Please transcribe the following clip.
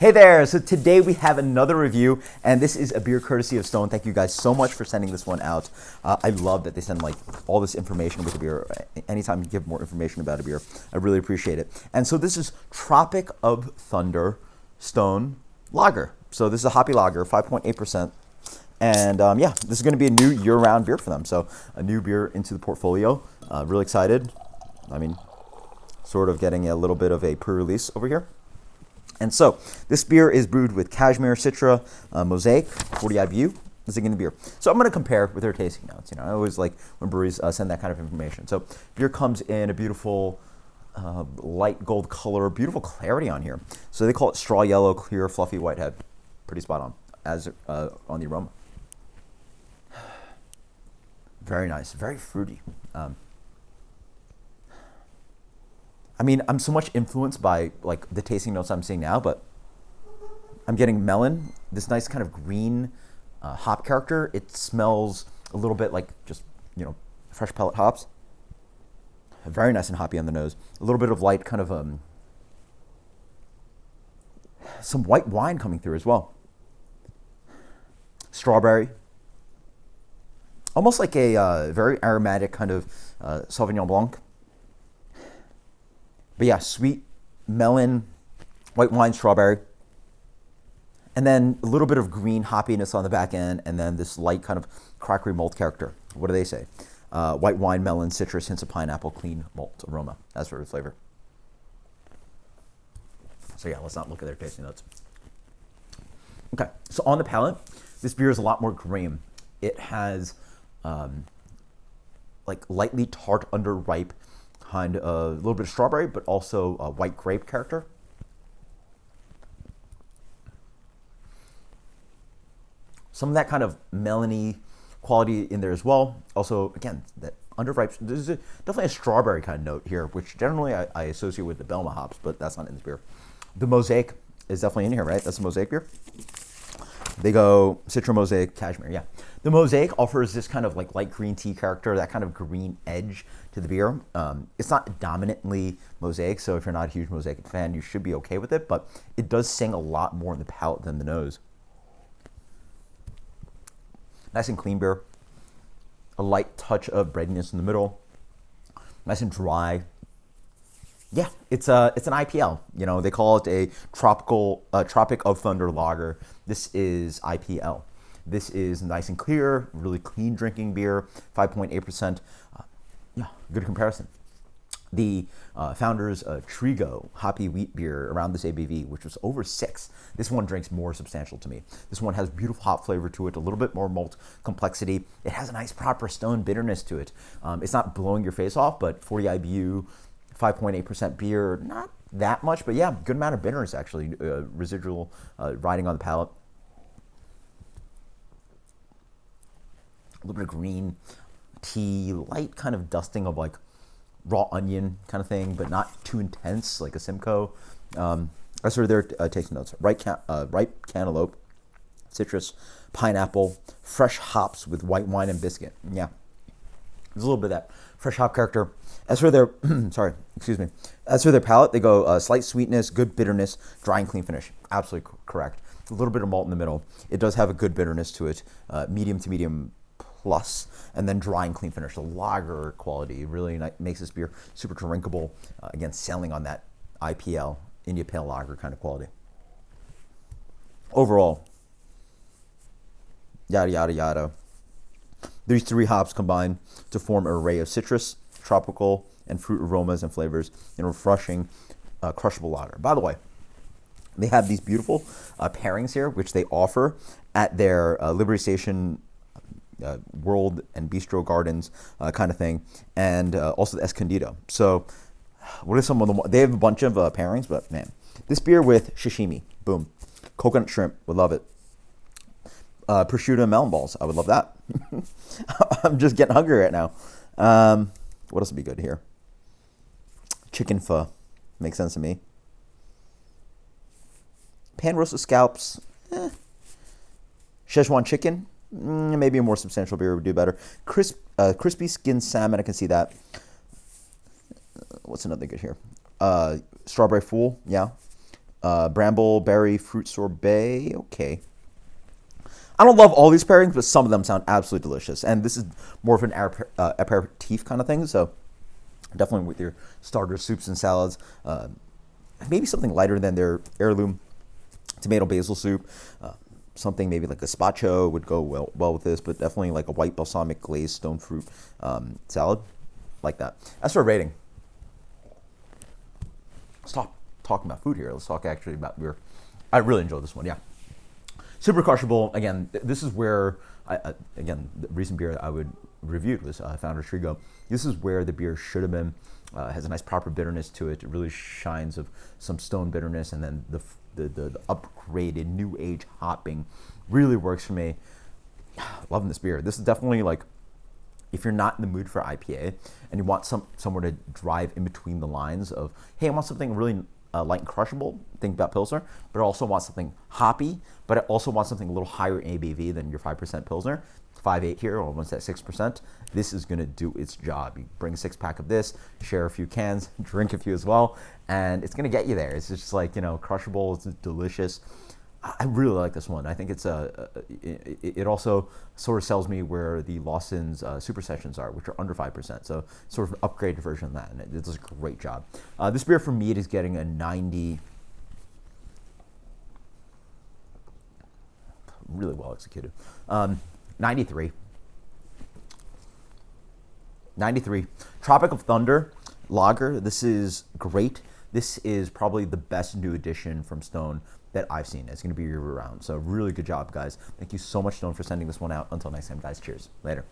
Hey there, so today we have another review, and this is a beer courtesy of Stone. Thank you guys so much for sending this one out. I love that they send like all this information with the beer. Anytime you give more information about a beer, I really appreciate it. And so this is Tropic of Thunder Stone Lager. So this is a hoppy lager, 5.8%. And yeah, this is going to be a new year-round beer for them. So a new beer into the portfolio. Really excited. I mean, sort of getting a little bit of a pre-release over here. And so this beer is brewed with Cashmere, Citra, Mosaic, 40 IBU. This is going to beer. So I'm going to compare with their tasting notes. You know, I always like when breweries send that kind of information. So beer comes in a beautiful light gold color, beautiful clarity on here. So they call it straw yellow, clear, fluffy white head. Pretty spot on as on the aroma. Very nice, very fruity. I mean, I'm so much influenced by like the tasting notes I'm seeing now, but I'm getting melon, this nice kind of green hop character. It smells a little bit like just, you know, fresh pellet hops. Very nice and hoppy on the nose. A little bit of light kind of some white wine coming through as well. Strawberry. Almost like a very aromatic kind of Sauvignon Blanc. But yeah, sweet melon, white wine, strawberry. And then a little bit of green hoppiness on the back end, and then this light kind of crackery malt character. What do they say? White wine, melon, citrus, hints of pineapple, clean malt aroma. That's sort of flavor. So yeah, let's not look at their tasting notes. Okay, so on the palate, this beer is a lot more cream. It has like lightly tart, underripe, kind of a little bit of strawberry, but also a white grape character. Some of that kind of melony quality in there as well. Also, again, that underripe. There's definitely a strawberry kind of note here, which generally I associate with the Belma hops, but that's not in this beer. The Mosaic is definitely in here, right? That's a Mosaic beer. They go Citra, Mosaic, Cashmere, yeah. The Mosaic offers this kind of like light green tea character, that kind of green edge to the beer. It's not dominantly Mosaic, so if you're not a huge Mosaic fan, you should be okay with it, but it does sing a lot more in the palate than the nose. Nice and clean beer. A light touch of breadiness in the middle. Nice and dry. Yeah, it's an IPL. You know, they call it a Tropic of Thunder lager. This is IPL. This is nice and clear, really clean drinking beer, 5.8%. Yeah, good comparison. The founder's Trigo hoppy wheat beer around this ABV, which was over 6. This one drinks more substantial to me. This one has beautiful hop flavor to it, a little bit more malt complexity. It has a nice proper stone bitterness to it. It's not blowing your face off, but 40 IBU, 5.8% beer, not that much, but yeah, good amount of bitterness actually, residual riding on the palate. A little bit of green tea, light kind of dusting of like raw onion kind of thing, but not too intense like a Simcoe. That's sort of their tasting notes. Ripe cantaloupe, citrus, pineapple, fresh hops with white wine and biscuit. Yeah, there's a little bit of that fresh hop character. As for their, As for their palate, they go slight sweetness, good bitterness, dry and clean finish. Absolutely correct. A little bit of malt in the middle. It does have a good bitterness to it, medium to medium plus, and then dry and clean finish. The lager quality really makes this beer super drinkable. Again, selling on that IPL, India Pale Lager kind of quality. Overall, yada, yada, yada. These 3 hops combine to form an array of citrus, tropical, and fruit aromas and flavors in a refreshing, crushable lager. By the way, they have these beautiful pairings here, which they offer at their Liberty Station World and Bistro Gardens kind of thing, and also the Escondido. So what are some of them? They have a bunch of pairings, but man, this beer with sashimi, boom. Coconut shrimp, would love it. Prosciutto and melon balls, I would love that. I'm just getting hungry right now. What else would be good here? Chicken pho, makes sense to me. Pan roasted scallops, Szechuan chicken, maybe a more substantial beer would do better. Crispy skinned salmon, I can see that. What's another good here? Strawberry Fool, yeah. Bramble berry fruit sorbet. Okay. I don't love all these pairings, but some of them sound absolutely delicious. And this is more of an aperitif kind of thing. So definitely with your starter soups and salads. Maybe something lighter than their heirloom tomato basil soup. Something maybe like a gazpacho would go well with this, but definitely like a white balsamic glazed stone fruit salad, like that. As for rating, let's talk talking about food here. Let's talk actually about beer. I really enjoyed this one. Yeah, super crushable. Again, this is where again the recent beer I would reviewed was Founders Trigo. This is where the beer should have been. Has a nice proper bitterness to it. It really shines of some stone bitterness, and then the upgraded new age hopping really works for me. Loving this beer. This is definitely like, if you're not in the mood for IPA and you want somewhere to drive in between the lines of, hey, I want something really light and crushable, think about Pilsner, but I also want something hoppy, but I also want something a little higher ABV than your 5% Pilsner. 5.8 here, almost at 6%. This is gonna do its job. You bring a 6-pack of this, share a few cans, drink a few as well, and it's gonna get you there. It's just like, crushable, it's delicious. I really like this one. I think it's it also sort of sells me where the Lawson's Super Sessions are, which are under 5%. So sort of an upgraded version of that, and it does a great job. This beer for me is getting a 90. Really well executed. 93. 93. Tropic of Thunder Lager. This is great. This is probably the best new addition from Stone that I've seen. It's going to be year round. So really good job, guys. Thank you so much, Stone, for sending this one out. Until next time, guys. Cheers. Later.